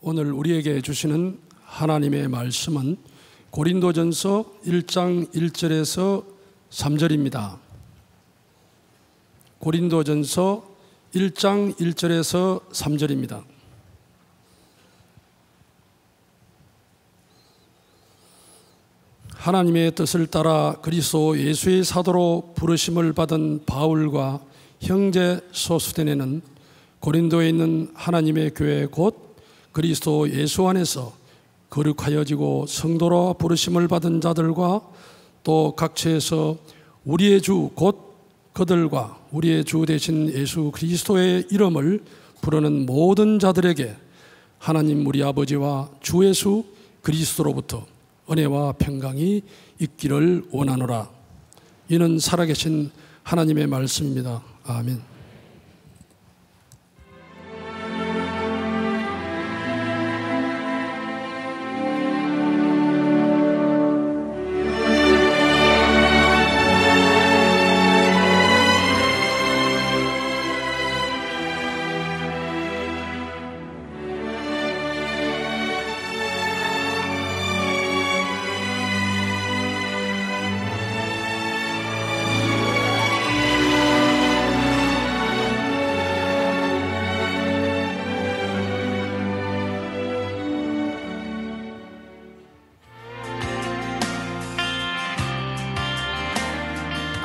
오늘 우리에게 주시는 하나님의 말씀은 고린도전서 1장 1절에서 3절입니다. 고린도전서 1장 1절에서 3절입니다. 하나님의 뜻을 따라 그리스도 예수의 사도로 부르심을 받은 바울과 형제 소수대네는 고린도에 있는 하나님의 교회 곧 그리스도 예수 안에서 거룩하여지고 성도로 부르심을 받은 자들과 또 각처에서 우리의 주 곧 그들과 우리의 주 대신 예수 그리스도의 이름을 부르는 모든 자들에게 하나님 우리 아버지와 주 예수 그리스도로부터 은혜와 평강이 있기를 원하노라. 이는 살아계신 하나님의 말씀입니다. 아멘.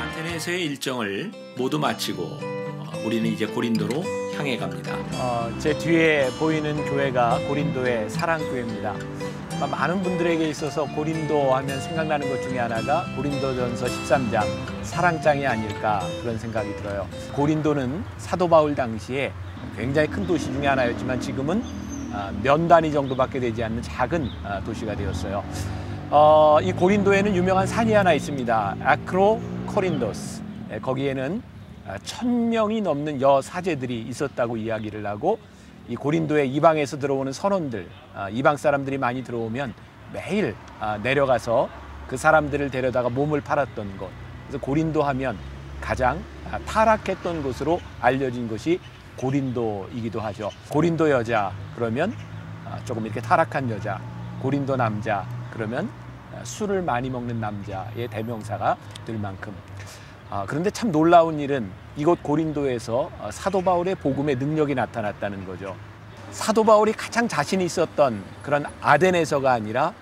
아테네에서의 일정을 모두 마치고 우리는 이제 고린도로 향해 갑니다. 제 뒤에 보이는 교회가 고린도의 사랑교회입니다. 많은 분들에게 있어서 고린도 하면 생각나는 것 중에 하나가 고린도전서 13장 사랑장이 아닐까 그런 생각이 들어요. 고린도는 사도 바울 당시에 굉장히 큰 도시 중에 하나였지만 지금은 면 단위 정도밖에 되지 않는 작은 도시가 되었어요. 이 고린도에는 유명한 산이 하나 있습니다. 아크로코린도스. 거기에는 1000명이 넘는 여사제들이 있었다고 이야기를 하고 이 고린도에 이방에서 들어오는 선원들, 이방 사람들이 많이 들어오면 매일 내려가서 그 사람들을 데려다가 몸을 팔았던 곳. 그래서 고린도 하면 가장 타락했던 곳으로 알려진 것이 고린도이기도 하죠. 고린도 여자 그러면 조금 이렇게 타락한 여자, 고린도 남자 그러면 술을 많이 먹는 남자의 대명사가 될 만큼. 그런데 참 놀라운 일은 이곳 고린도에서 사도 바울의 복음의 능력이 나타났다는 거죠. 사도 바울이 가장 자신이 있었던 그런 아덴에서가 아니라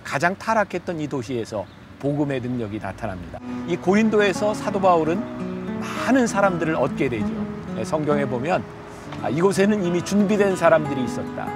가장 타락했던 이 도시에서 복음의 능력이 나타납니다. 이 고린도에서 사도 바울은 많은 사람들을 얻게 되죠. 성경에 보면 이곳에는 이미 준비된 사람들이 있었다.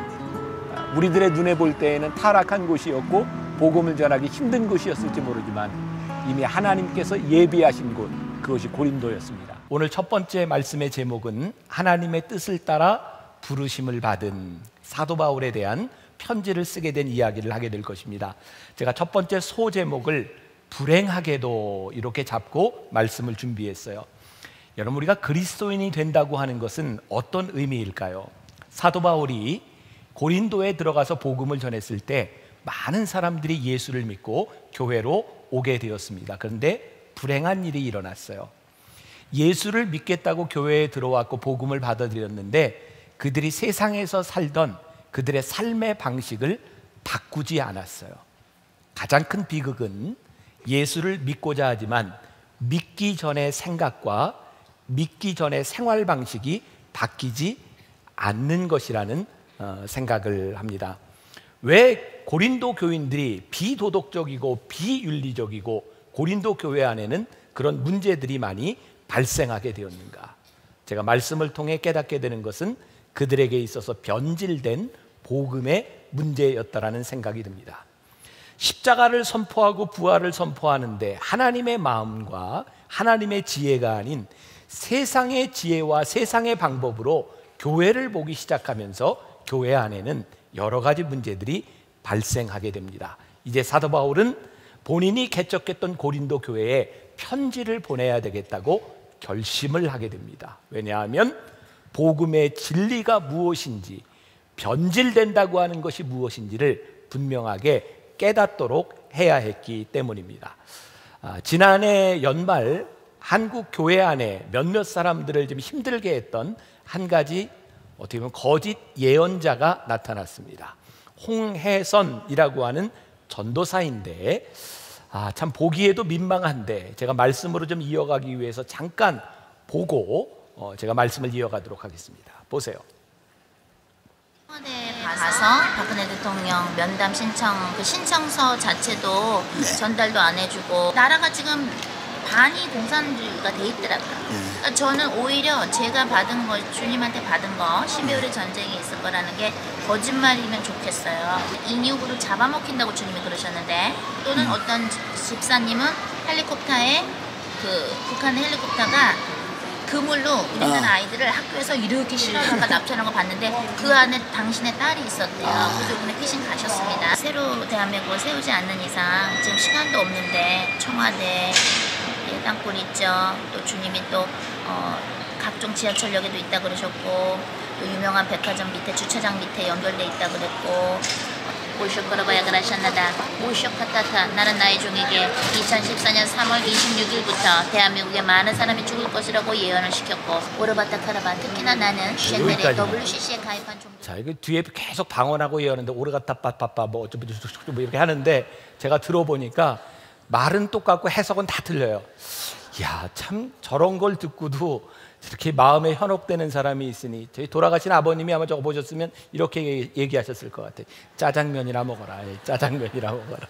우리들의 눈에 볼 때에는 타락한 곳이었고 복음을 전하기 힘든 곳이었을지 모르지만 이미 하나님께서 예비하신 곳, 그것이 고린도였습니다. 오늘 첫 번째 말씀의 제목은 하나님의 뜻을 따라 부르심을 받은 사도 바울에 대한 편지를 쓰게 된 이야기를 하게 될 것입니다. 제가 첫 번째 소제목을 불행하게도 이렇게 잡고 말씀을 준비했어요. 여러분, 우리가 그리스도인이 된다고 하는 것은 어떤 의미일까요? 사도 바울이 고린도에 들어가서 복음을 전했을 때 많은 사람들이 예수를 믿고 교회로 오게 되었습니다. 그런데 불행한 일이 일어났어요. 예수를 믿겠다고 교회에 들어왔고 복음을 받아들였는데 그들이 세상에서 살던 그들의 삶의 방식을 바꾸지 않았어요. 가장 큰 비극은 예수를 믿고자 하지만 믿기 전의 생각과 믿기 전의 생활 방식이 바뀌지 않는 것이라는 생각을 합니다. 왜 고린도 교인들이 비도덕적이고 비윤리적이고 고린도 교회 안에는 그런 문제들이 많이 발생하게 되었는가? 제가 말씀을 통해 깨닫게 되는 것은 그들에게 있어서 변질된 복음의 문제였다라는 생각이 듭니다. 십자가를 선포하고 부활을 선포하는데 하나님의 마음과 하나님의 지혜가 아닌 세상의 지혜와 세상의 방법으로 교회를 보기 시작하면서 교회 안에는 여러 가지 문제들이 발생하게 됩니다. 이제 사도 바울은 본인이 개척했던 고린도 교회에 편지를 보내야 되겠다고 결심을 하게 됩니다. 왜냐하면 복음의 진리가 무엇인지, 변질된다고 하는 것이 무엇인지를 분명하게 깨닫도록 해야 했기 때문입니다. 지난해 연말 한국 교회 안에 몇몇 사람들을 좀 힘들게 했던 한 가지 어떻게 보면 거짓 예언자가 나타났습니다. 홍해선이라고 하는 전도사인데 참 보기에도 민망한데 제가 말씀으로 좀 이어가기 위해서 잠깐 보고 제가 말씀을 이어가도록 하겠습니다. 보세요. 청와대에 가서 박근혜 대통령 면담 신청 그 신청서 자체도 전달도 안 해주고 나라가 지금 반이 공산주의가 돼 있더라고요. 그러니까 저는 오히려 제가 받은 거 주님한테 받은 거 12월에 전쟁이 있을 거라는 게 거짓말이면 좋겠어요. 인육으로 잡아먹힌다고 주님이 그러셨는데 또는 어떤 집사님은 헬리콥터에 그 북한의 헬리콥터가 그물로 우리나라 아이들을 학교에서 이렇게 실어다가 납치하는 거 봤는데 그 안에 당신의 딸이 있었대요. 그래서 이번에 피신 가셨습니다. 새로 대한민국을 세우지 않는 이상 지금 시간도 없는데 청와대 땅굴 있죠. 또 주님이 또 각종 지하철역에도 있다 그러셨고 또 유명한 백화점 밑에 주차장 밑에 연결돼 있다 그랬고 오쇼 거라바야 그라셨나다 오쇼 카타타 나는 나의 종에게 2014년 3월 26일부터 대한민국에 많은 사람이 죽을 것이라고 예언을 시켰고 오르바타 카라바 특히나 나는 쉔넬의 WCC에 가입한 종들 자, 이거 뒤에 계속 방언하고 예언하는데 오르가타 빠빠빠 뭐 어쩌고 뭐 이렇게 하는데 제가 들어보니까 말은 똑같고 해석은 다 틀려요. 야, 참 저런 걸 듣고도 이렇게 마음에 현혹되는 사람이 있으니 저희 돌아가신 아버님이 아마 저거 보셨으면 이렇게 얘기하셨을 것 같아요. 짜장면이나 먹어라. 짜장면이나 먹어라.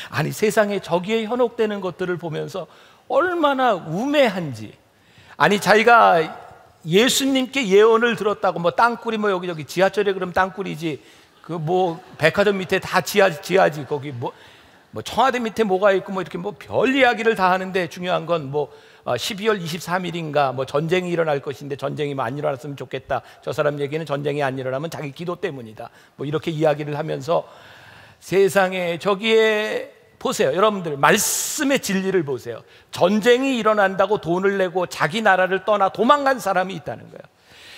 아니 세상에 저기에 현혹되는 것들을 보면서 얼마나 우매한지. 아니 자기가 예수님께 예언을 들었다고 뭐 땅굴이 뭐 여기저기 지하철에 그럼 땅굴이지 그 뭐 백화점 밑에 다 지하지 거기 뭐 청와대 밑에 뭐가 있고 뭐 이렇게 뭐 별 이야기를 다 하는데 중요한 건 뭐 12월 23일인가 뭐 전쟁이 일어날 것인데 전쟁이 안 일어났으면 좋겠다. 저 사람 얘기는 전쟁이 안 일어나면 자기 기도 때문이다. 뭐 이렇게 이야기를 하면서 세상에 저기에 보세요. 여러분들 말씀의 진리를 보세요. 전쟁이 일어난다고 돈을 내고 자기 나라를 떠나 도망간 사람이 있다는 거예요.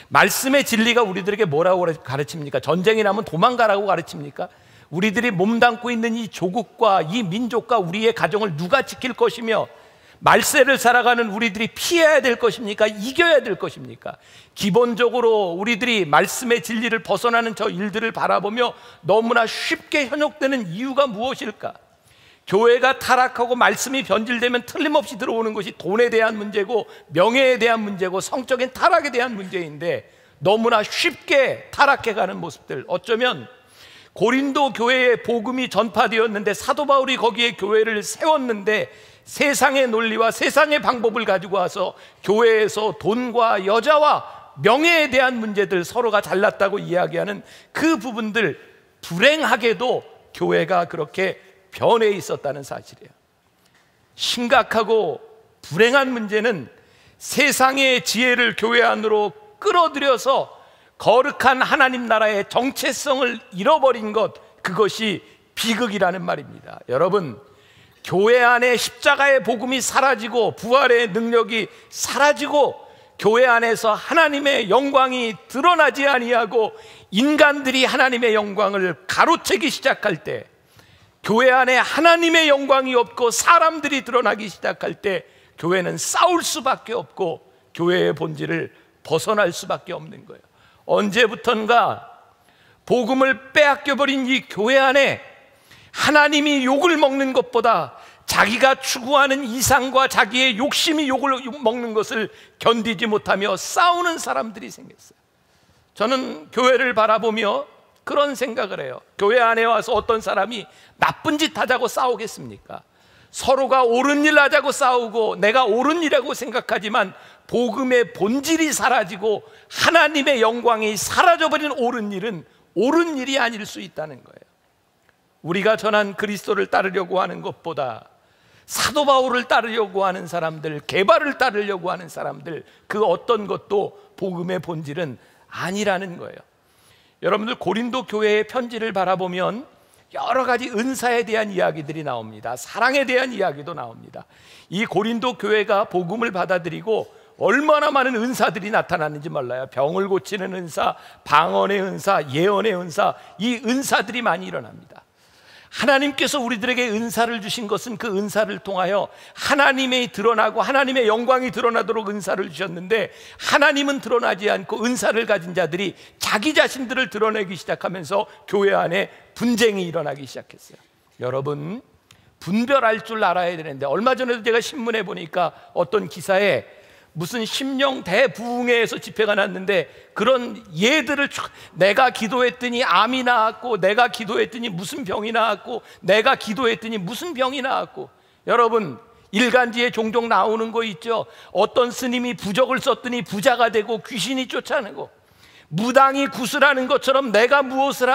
말씀의 진리가 우리들에게 뭐라고 가르칩니까? 전쟁이 나면 도망가라고 가르칩니까? 우리들이 몸담고 있는 이 조국과 이 민족과 우리의 가정을 누가 지킬 것이며 말세를 살아가는 우리들이 피해야 될 것입니까? 이겨야 될 것입니까? 기본적으로 우리들이 말씀의 진리를 벗어나는 저 일들을 바라보며 너무나 쉽게 현혹되는 이유가 무엇일까? 교회가 타락하고 말씀이 변질되면 틀림없이 들어오는 것이 돈에 대한 문제고 명예에 대한 문제고 성적인 타락에 대한 문제인데 너무나 쉽게 타락해가는 모습들, 어쩌면 고린도 교회에 복음이 전파되었는데 사도 바울이 거기에 교회를 세웠는데 세상의 논리와 세상의 방법을 가지고 와서 교회에서 돈과 여자와 명예에 대한 문제들, 서로가 잘났다고 이야기하는 그 부분들, 불행하게도 교회가 그렇게 변해 있었다는 사실이에요. 심각하고 불행한 문제는 세상의 지혜를 교회 안으로 끌어들여서 거룩한 하나님 나라의 정체성을 잃어버린 것, 그것이 비극이라는 말입니다. 여러분, 교회 안에 십자가의 복음이 사라지고 부활의 능력이 사라지고 교회 안에서 하나님의 영광이 드러나지 아니하고 인간들이 하나님의 영광을 가로채기 시작할 때, 교회 안에 하나님의 영광이 없고 사람들이 드러나기 시작할 때 교회는 싸울 수밖에 없고 교회의 본질을 벗어날 수밖에 없는 거예요. 언제부턴가 복음을 빼앗겨버린 이 교회 안에 하나님이 욕을 먹는 것보다 자기가 추구하는 이상과 자기의 욕심이 욕을 먹는 것을 견디지 못하며 싸우는 사람들이 생겼어요. 저는 교회를 바라보며 그런 생각을 해요. 교회 안에 와서 어떤 사람이 나쁜 짓 하자고 싸우겠습니까? 서로가 옳은 일 하자고 싸우고 내가 옳은 일이라고 생각하지만 복음의 본질이 사라지고 하나님의 영광이 사라져버린 옳은 일은 옳은 일이 아닐 수 있다는 거예요. 우리가 전한 그리스도를 따르려고 하는 것보다 사도 바울을 따르려고 하는 사람들, 개발을 따르려고 하는 사람들, 그 어떤 것도 복음의 본질은 아니라는 거예요. 여러분들 고린도 교회의 편지를 바라보면 여러 가지 은사에 대한 이야기들이 나옵니다. 사랑에 대한 이야기도 나옵니다. 이 고린도 교회가 복음을 받아들이고 얼마나 많은 은사들이 나타났는지 몰라요. 병을 고치는 은사, 방언의 은사, 예언의 은사, 이 은사들이 많이 일어납니다. 하나님께서 우리들에게 은사를 주신 것은 그 은사를 통하여 하나님이 드러나고 하나님의 영광이 드러나도록 은사를 주셨는데, 하나님은 드러나지 않고 은사를 가진 자들이 자기 자신들을 드러내기 시작하면서 교회 안에 분쟁이 일어나기 시작했어요. 여러분, 분별할 줄 알아야 되는데, 얼마 전에도 제가 신문에 보니까 어떤 기사에 무슨 심령 대부흥회에서 집회가 났는데, 그런 예들을 내가 기도했더니 암이 나았고, 내가 기도했더니 무슨 병이 나았고, 내가 기도했더니 무슨 병이 나았고. 여러분, 일간지에 종종 나오는 거 있죠. 어떤 스님이 부적을 썼더니 부자가 되고 귀신이 쫓아내고, 무당이 구슬하는 것처럼 내가 무엇을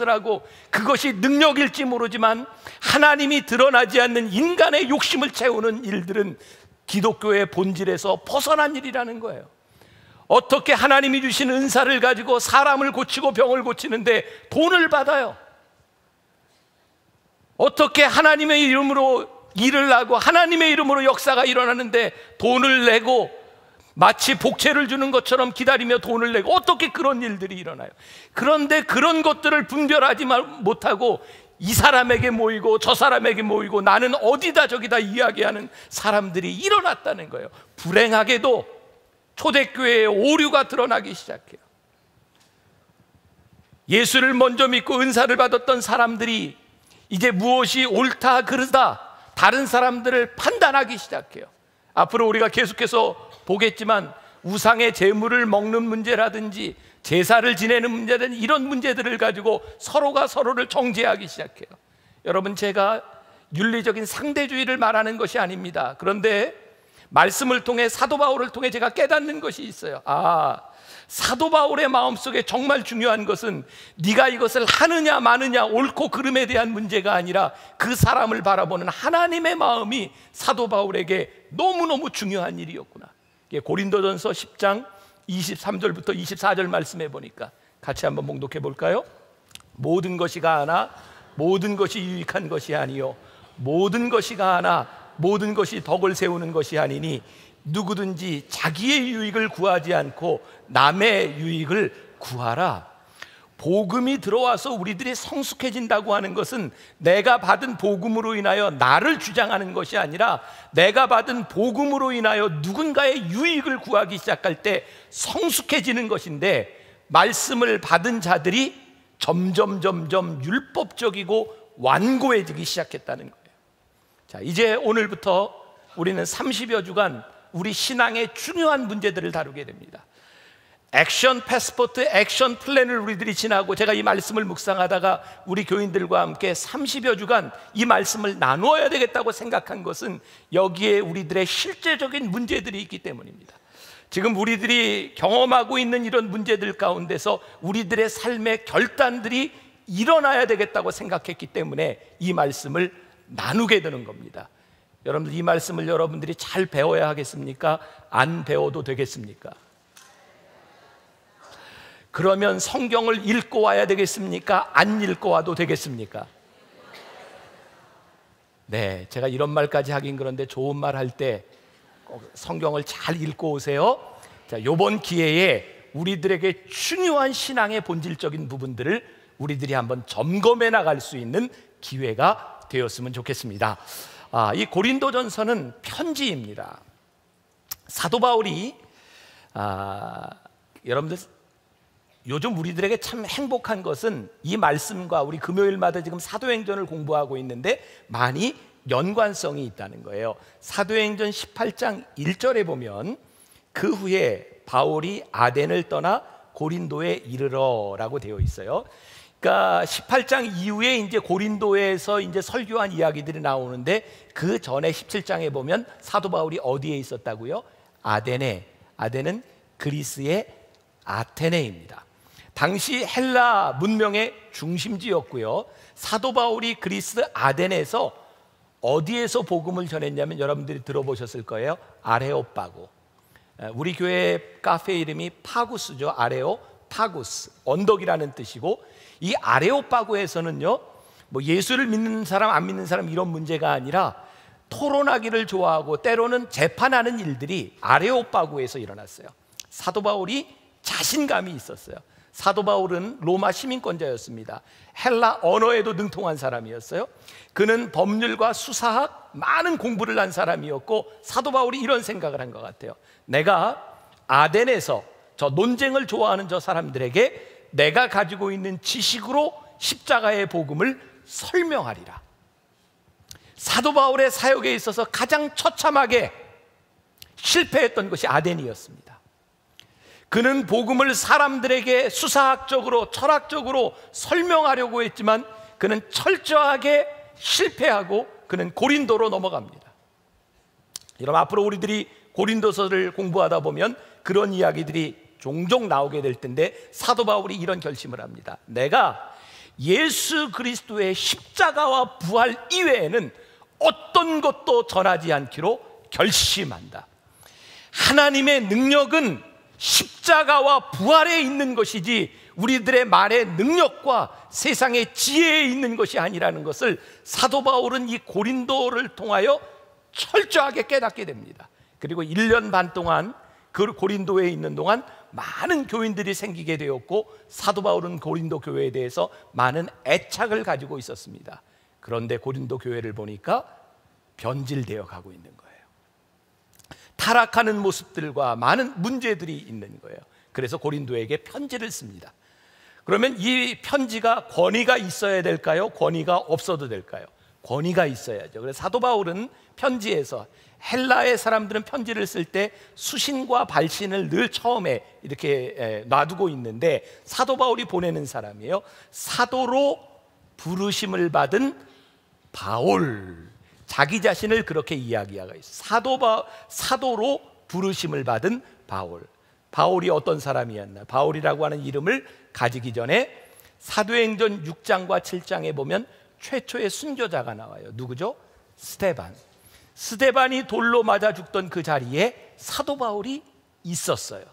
하고 그것이 능력일지 모르지만 하나님이 드러나지 않는 인간의 욕심을 채우는 일들은 기독교의 본질에서 벗어난 일이라는 거예요. 어떻게 하나님이 주신 은사를 가지고 사람을 고치고 병을 고치는데 돈을 받아요? 어떻게 하나님의 이름으로 일을 하고 하나님의 이름으로 역사가 일어나는데 돈을 내고 마치 복채를 주는 것처럼 기다리며 돈을 내고, 어떻게 그런 일들이 일어나요? 그런데 그런 것들을 분별하지 못하고 이 사람에게 모이고 저 사람에게 모이고 나는 어디다 저기다 이야기하는 사람들이 일어났다는 거예요. 불행하게도 초대교회의 오류가 드러나기 시작해요. 예수를 먼저 믿고 은사를 받았던 사람들이 이제 무엇이 옳다 그르다 다른 사람들을 판단하기 시작해요. 앞으로 우리가 계속해서 보겠지만 우상의 제물을 먹는 문제라든지 제사를 지내는 문제라든지 이런 문제들을 가지고 서로가 서로를 정죄하기 시작해요. 여러분, 제가 윤리적인 상대주의를 말하는 것이 아닙니다. 그런데 말씀을 통해, 사도 바울을 통해 제가 깨닫는 것이 있어요. 사도 바울의 마음속에 정말 중요한 것은 네가 이것을 하느냐 마느냐 옳고 그름에 대한 문제가 아니라 그 사람을 바라보는 하나님의 마음이 사도 바울에게 너무너무 중요한 일이었구나. 고린도전서 10장 23절부터 24절 말씀해 보니까 같이 한번 봉독해 볼까요? 모든 것이 가하나 모든 것이 유익한 것이 아니요 모든 것이 가하나 모든 것이 덕을 세우는 것이 아니니 누구든지 자기의 유익을 구하지 않고 남의 유익을 구하라. 복음이 들어와서 우리들이 성숙해진다고 하는 것은 내가 받은 복음으로 인하여 나를 주장하는 것이 아니라 내가 받은 복음으로 인하여 누군가의 유익을 구하기 시작할 때 성숙해지는 것인데, 말씀을 받은 자들이 점점 율법적이고 완고해지기 시작했다는 거예요. 자, 이제 오늘부터 우리는 30여 주간 우리 신앙의 중요한 문제들을 다루게 됩니다. 액션 패스포트, 액션 플랜을 우리들이 지나고, 제가 이 말씀을 묵상하다가 우리 교인들과 함께 30여 주간 이 말씀을 나누어야 되겠다고 생각한 것은 여기에 우리들의 실제적인 문제들이 있기 때문입니다. 지금 우리들이 경험하고 있는 이런 문제들 가운데서 우리들의 삶의 결단들이 일어나야 되겠다고 생각했기 때문에 이 말씀을 나누게 되는 겁니다. 여러분들, 이 말씀을 여러분들이 잘 배워야 하겠습니까? 안 배워도 되겠습니까? 그러면 성경을 읽고 와야 되겠습니까? 안 읽고 와도 되겠습니까? 네, 제가 이런 말까지 하긴 그런데 좋은 말 할 때 성경을 잘 읽고 오세요. 자, 이번 기회에 우리들에게 중요한 신앙의 본질적인 부분들을 우리들이 한번 점검해 나갈 수 있는 기회가 되었으면 좋겠습니다. 이 고린도전서는 편지입니다. 사도 바울이 여러분들, 요즘 우리들에게 참 행복한 것은 이 말씀과 우리 금요일마다 지금 사도행전을 공부하고 있는데 많이 연관성이 있다는 거예요. 사도행전 18장 1절에 보면 그 후에 바울이 아덴을 떠나 고린도에 이르러라고 되어 있어요. 그러니까 18장 이후에 이제 고린도에서 이제 설교한 이야기들이 나오는데, 그 전에 17장에 보면 사도 바울이 어디에 있었다고요? 아덴에. 아덴은 그리스의 아테네입니다. 당시 헬라 문명의 중심지였고요. 사도 바울이 그리스 아덴에서 어디에서 복음을 전했냐면 여러분들이 들어보셨을 거예요. 아레오파고. 우리 교회 카페 이름이 파구스죠. 아레오파구스, 언덕이라는 뜻이고, 이 아레오파고에서는요, 뭐 예수를 믿는 사람 안 믿는 사람 이런 문제가 아니라 토론하기를 좋아하고 때로는 재판하는 일들이 아레오파고에서 일어났어요. 사도 바울이 자신감이 있었어요. 사도 바울은 로마 시민권자였습니다. 헬라 언어에도 능통한 사람이었어요. 그는 법률과 수사학 많은 공부를 한 사람이었고, 사도 바울이 이런 생각을 한 것 같아요. 내가 아덴에서 저 논쟁을 좋아하는 저 사람들에게 내가 가지고 있는 지식으로 십자가의 복음을 설명하리라. 사도 바울의 사역에 있어서 가장 처참하게 실패했던 것이 아덴이었습니다. 그는 복음을 사람들에게 수사학적으로 철학적으로 설명하려고 했지만 그는 철저하게 실패하고 그는 고린도로 넘어갑니다. 여러분, 앞으로 우리들이 고린도서를 공부하다 보면 그런 이야기들이 종종 나오게 될 텐데, 사도 바울이 이런 결심을 합니다. 내가 예수 그리스도의 십자가와 부활 이외에는 어떤 것도 전하지 않기로 결심한다. 하나님의 능력은 십자가와 부활에 있는 것이지 우리들의 말의 능력과 세상의 지혜에 있는 것이 아니라는 것을 사도 바울은 이 고린도를 통하여 철저하게 깨닫게 됩니다. 그리고 1년 반 동안 그 고린도에 있는 동안 많은 교인들이 생기게 되었고, 사도 바울은 고린도 교회에 대해서 많은 애착을 가지고 있었습니다. 그런데 고린도 교회를 보니까 변질되어 가고 있는 거예요. 타락하는 모습들과 많은 문제들이 있는 거예요. 그래서 고린도에게 편지를 씁니다. 그러면 이 편지가 권위가 있어야 될까요? 권위가 없어도 될까요? 권위가 있어야죠. 그래서 사도 바울은 편지에서, 헬라의 사람들은 편지를 쓸 때 수신과 발신을 늘 처음에 이렇게 놔두고 있는데, 사도 바울이 보내는 사람이에요. 사도로 부르심을 받은 바울, 자기 자신을 그렇게 이야기하고 있어요. 사도로 부르심을 받은 바울. 바울이 어떤 사람이었나? 바울이라고 하는 이름을 가지기 전에 사도행전 6장과 7장에 보면 최초의 순교자가 나와요. 누구죠? 스데반. 스데반이 돌로 맞아 죽던 그 자리에 사도 바울이 있었어요.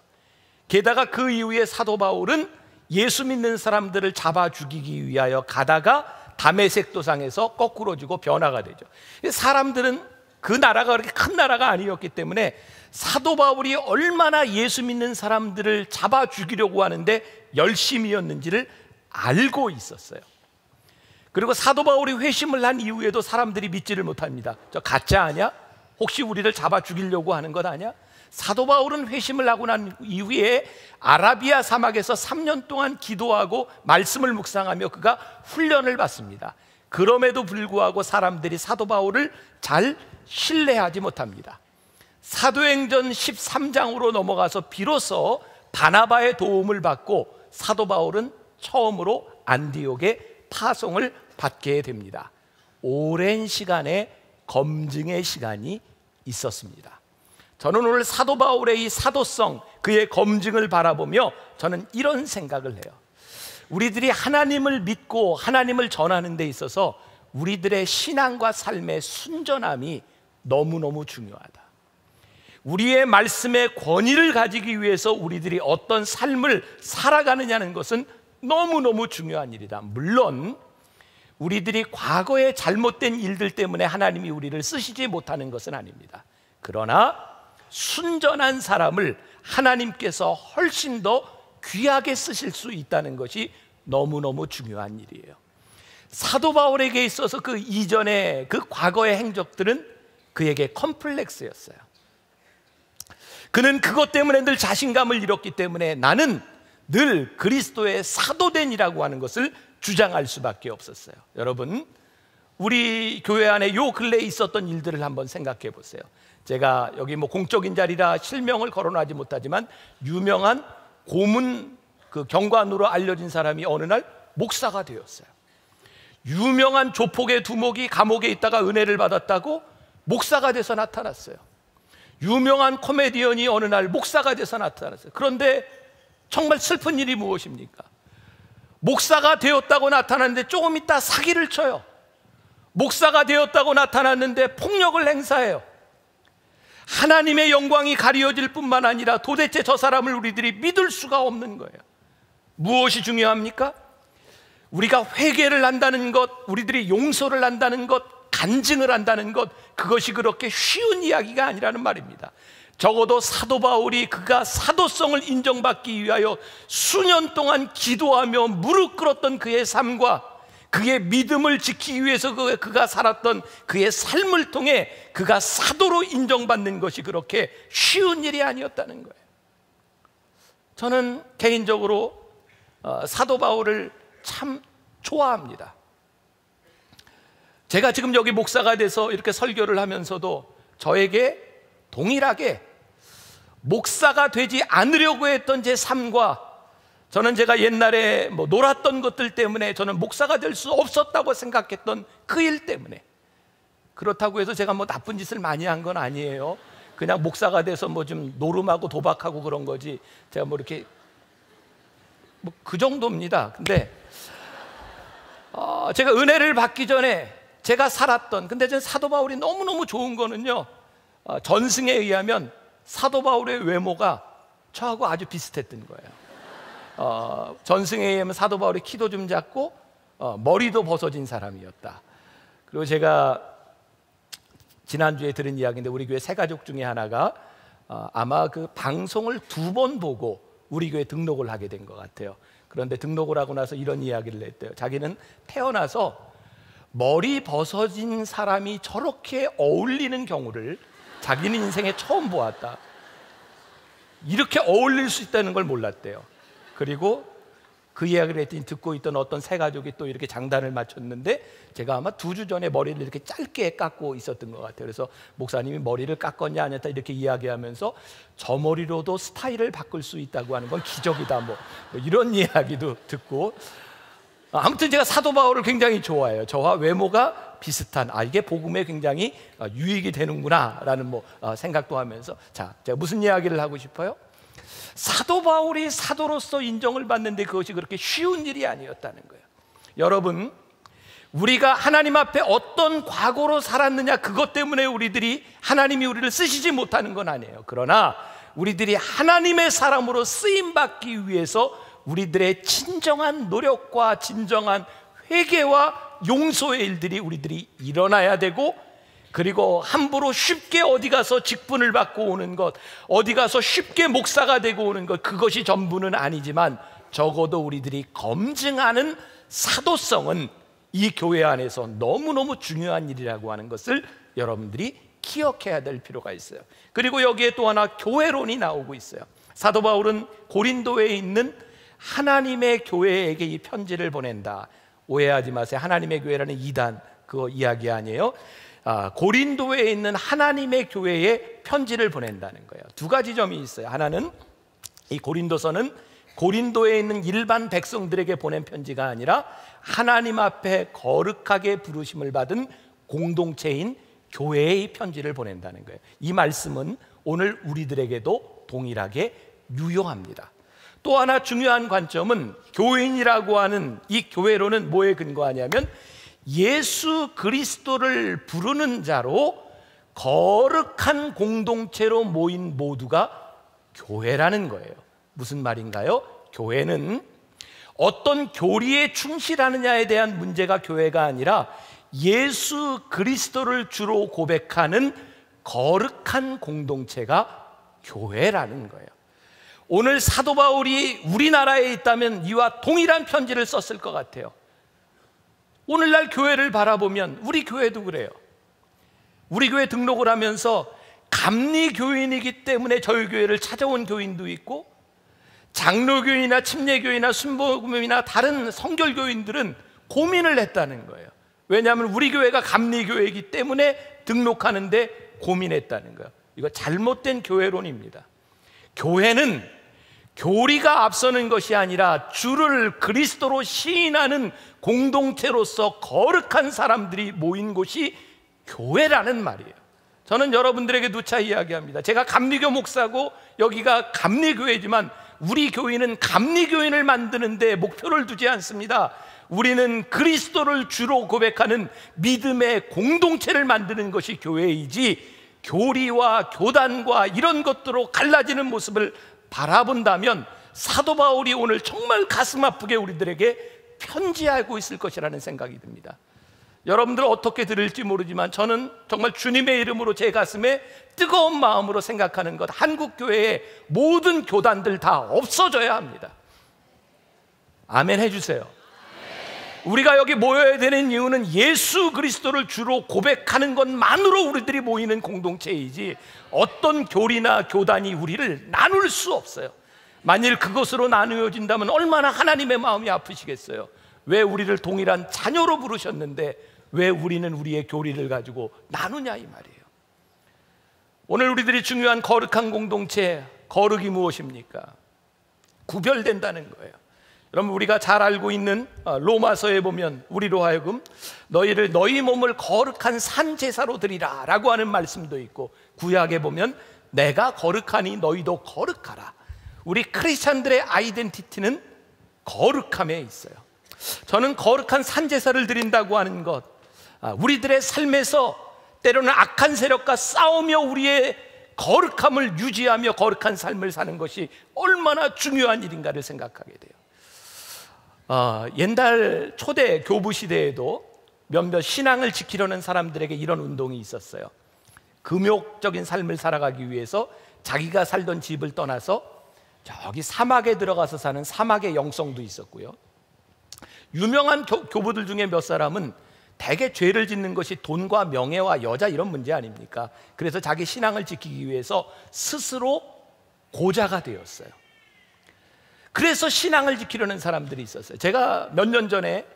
게다가 그 이후에 사도 바울은 예수 믿는 사람들을 잡아 죽이기 위하여 가다가 다메섹 도상에서 거꾸로 지고 변화가 되죠. 사람들은 그 나라가 그렇게 큰 나라가 아니었기 때문에 사도 바울이 얼마나 예수 믿는 사람들을 잡아 죽이려고 하는데 열심이었는지를 알고 있었어요. 그리고 사도 바울이 회심을 한 이후에도 사람들이 믿지를 못합니다. 저 가짜 아니야? 혹시 우리를 잡아 죽이려고 하는 것 아니야? 사도 바울은 회심을 하고 난 이후에 아라비아 사막에서 3년 동안 기도하고 말씀을 묵상하며 그가 훈련을 받습니다. 그럼에도 불구하고 사람들이 사도 바울을 잘 신뢰하지 못합니다. 사도행전 13장으로 넘어가서 비로소 바나바의 도움을 받고 사도 바울은 처음으로 안디옥에 파송을 받게 됩니다. 오랜 시간의 검증의 시간이 있었습니다. 저는 오늘 사도 바울의 이 사도성, 그의 검증을 바라보며 저는 이런 생각을 해요. 우리들이 하나님을 믿고 하나님을 전하는 데 있어서 우리들의 신앙과 삶의 순전함이 너무너무 중요하다. 우리의 말씀의 권위를 가지기 위해서 우리들이 어떤 삶을 살아가느냐는 것은 너무너무 중요한 일이다. 물론 우리들이 과거에 잘못된 일들 때문에 하나님이 우리를 쓰시지 못하는 것은 아닙니다. 그러나 순전한 사람을 하나님께서 훨씬 더 귀하게 쓰실 수 있다는 것이 너무너무 중요한 일이에요. 사도 바울에게 있어서 그 이전의 그 과거의 행적들은 그에게 컴플렉스였어요. 그는 그것 때문에 늘 자신감을 잃었기 때문에 나는 늘 그리스도의 사도된이라고 하는 것을 주장할 수밖에 없었어요. 여러분, 우리 교회 안에 요 근래에 있었던 일들을 한번 생각해 보세요. 제가 여기 뭐 공적인 자리라 실명을 거론하지 못하지만 유명한 고문 그 경관으로 알려진 사람이 어느 날 목사가 되었어요. 유명한 조폭의 두목이 감옥에 있다가 은혜를 받았다고 목사가 돼서 나타났어요. 유명한 코미디언이 어느 날 목사가 돼서 나타났어요. 그런데 정말 슬픈 일이 무엇입니까? 목사가 되었다고 나타났는데 조금 있다 사기를 쳐요. 목사가 되었다고 나타났는데 폭력을 행사해요. 하나님의 영광이 가려질 뿐만 아니라 도대체 저 사람을 우리들이 믿을 수가 없는 거예요. 무엇이 중요합니까? 우리가 회개를 한다는 것, 우리들이 용서를 한다는 것, 간증을 한다는 것, 그것이 그렇게 쉬운 이야기가 아니라는 말입니다. 적어도 사도 바울이 그가 사도성을 인정받기 위하여 수년 동안 기도하며 무릎 꿇었던 그의 삶과 그의 믿음을 지키기 위해서 그가 살았던 그의 삶을 통해 그가 사도로 인정받는 것이 그렇게 쉬운 일이 아니었다는 거예요. 저는 개인적으로 사도 바울을 참 좋아합니다. 제가 지금 여기 목사가 돼서 이렇게 설교를 하면서도 저에게 동일하게 목사가 되지 않으려고 했던 제 삶과 저는 제가 옛날에 놀았던 것들 때문에 저는 목사가 될 수 없었다고 생각했던 그 일 때문에, 그렇다고 해서 제가 나쁜 짓을 많이 한 건 아니에요. 그냥 목사가 돼서 좀 노름하고 도박하고 그런 거지 제가 이렇게 그 정도입니다. 근데 제가 은혜를 받기 전에 제가 살았던, 근데 저 사도 바울이 너무너무 좋은 거는요, 전승에 의하면 사도 바울의 외모가 저하고 아주 비슷했던 거예요. 전승에 의하면 사도 바울이 키도 좀 작고 머리도 벗어진 사람이었다. 그리고 제가 지난주에 들은 이야기인데, 우리 교회 세 가족 중에 하나가 아마 그 방송을 2번 보고 우리 교회 등록을 하게 된 것 같아요. 그런데 등록을 하고 나서 이런 이야기를 했대요. 자기는 태어나서 머리 벗어진 사람이 저렇게 어울리는 경우를 자기는 인생에 처음 보았다. 이렇게 어울릴 수 있다는 걸 몰랐대요. 그리고 그 이야기를 했더니 듣고 있던 어떤 세 가족이 또 이렇게 장단을 맞췄는데, 제가 아마 2주 전에 머리를 이렇게 짧게 깎고 있었던 것 같아요. 그래서 목사님이 머리를 깎았냐 안 했다 이렇게 이야기하면서 저 머리로도 스타일을 바꿀 수 있다고 하는 건 기적이다, 이런 이야기도 듣고, 아무튼 제가 사도 바울을 굉장히 좋아해요. 저와 외모가 비슷한, 이게 복음에 굉장히 유익이 되는구나 라는 생각도 하면서, 자, 제가 무슨 이야기를 하고 싶어요? 사도 바울이 사도로서 인정을 받는데 그것이 그렇게 쉬운 일이 아니었다는 거예요. 여러분, 우리가 하나님 앞에 어떤 과거로 살았느냐, 그것 때문에 하나님이 우리를 쓰시지 못하는 건 아니에요. 그러나 우리들이 하나님의 사람으로 쓰임받기 위해서 우리들의 진정한 노력과 진정한 회개와 용서의 일들이 우리들이 일어나야 되고, 그리고 함부로 쉽게 어디 가서 직분을 받고 오는 것, 어디 가서 쉽게 목사가 되고 오는 것, 그것이 전부는 아니지만 적어도 우리들이 검증하는 사도성은 이 교회 안에서 너무너무 중요한 일이라고 하는 것을 여러분들이 기억해야 될 필요가 있어요. 그리고 여기에 또 하나 교회론이 나오고 있어요. 사도 바울은 고린도에 있는 하나님의 교회에게 이 편지를 보낸다. 오해하지 마세요. 하나님의 교회라는 이단, 그거 이야기 아니에요. 고린도에 있는 하나님의 교회에 편지를 보낸다는 거예요. 2가지 점이 있어요. 하나는 이 고린도서는 고린도에 있는 일반 백성들에게 보낸 편지가 아니라 하나님 앞에 거룩하게 부르심을 받은 공동체인 교회의 편지를 보낸다는 거예요. 이 말씀은 오늘 우리들에게도 동일하게 유용합니다. 또 하나 중요한 관점은, 교인이라고 하는 이 교회로는 뭐에 근거하냐면 예수 그리스도를 부르는 자로 거룩한 공동체로 모인 모두가 교회라는 거예요. 무슨 말인가요? 교회는 어떤 교리에 충실하느냐에 대한 문제가 교회가 아니라 예수 그리스도를 주로 고백하는 거룩한 공동체가 교회라는 거예요. 오늘 사도 바울이 우리나라에 있다면 이와 동일한 편지를 썼을 것 같아요. 오늘날 교회를 바라보면 우리 교회도 그래요. 우리 교회 등록을 하면서 감리교인이기 때문에 저희 교회를 찾아온 교인도 있고, 장로교인이나 침례교인이나 순복음이나 다른 성결교인들은 고민을 했다는 거예요. 왜냐하면 우리 교회가 감리교회이기 때문에 등록하는데 고민했다는 거예요. 이거 잘못된 교회론입니다. 교회는 교리가 앞서는 것이 아니라 주를 그리스도로 시인하는 공동체로서 거룩한 사람들이 모인 곳이 교회라는 말이에요. 저는 여러분들에게 누차 이야기합니다. 제가 감리교 목사고 여기가 감리교회지만 우리 교인은 감리교인을 만드는데 목표를 두지 않습니다. 우리는 그리스도를 주로 고백하는 믿음의 공동체를 만드는 것이 교회이지, 교리와 교단과 이런 것들로 갈라지는 모습을 바라본다면 사도 바울이 오늘 정말 가슴 아프게 우리들에게 편지하고 있을 것이라는 생각이 듭니다. 여러분들 어떻게 들을지 모르지만 저는 정말 주님의 이름으로 제 가슴에 뜨거운 마음으로 생각하는 것, 한국 교회의 모든 교단들 다 없어져야 합니다. 아멘 해주세요. 우리가 여기 모여야 되는 이유는 예수 그리스도를 주로 고백하는 것만으로 우리들이 모이는 공동체이지 어떤 교리나 교단이 우리를 나눌 수 없어요. 만일 그것으로 나누어진다면 얼마나 하나님의 마음이 아프시겠어요. 왜 우리를 동일한 자녀로 부르셨는데 왜 우리는 우리의 교리를 가지고 나누냐 이 말이에요. 오늘 우리들이 중요한 거룩한 공동체, 거룩이 무엇입니까? 구별된다는 거예요. 여러분, 우리가 잘 알고 있는 로마서에 보면 우리로 하여금 너희를 너희 몸을 거룩한 산제사로 드리라 라고 하는 말씀도 있고, 구약에 보면 내가 거룩하니 너희도 거룩하라. 우리 크리스찬들의 아이덴티티는 거룩함에 있어요. 저는 거룩한 산제사를 드린다고 하는 것, 우리들의 삶에서 때로는 악한 세력과 싸우며 우리의 거룩함을 유지하며 거룩한 삶을 사는 것이 얼마나 중요한 일인가를 생각하게 돼요. 옛날 초대 교부 시대에도 몇몇 신앙을 지키려는 사람들에게 이런 운동이 있었어요. 금욕적인 삶을 살아가기 위해서 자기가 살던 집을 떠나서 저기 사막에 들어가서 사는 사막의 영성도 있었고요. 유명한 교부들 중에 몇 사람은 대개 죄를 짓는 것이 돈과 명예와 여자 이런 문제 아닙니까? 그래서 자기 신앙을 지키기 위해서 스스로 고자가 되었어요. 그래서 신앙을 지키려는 사람들이 있었어요. 제가 몇 년 전에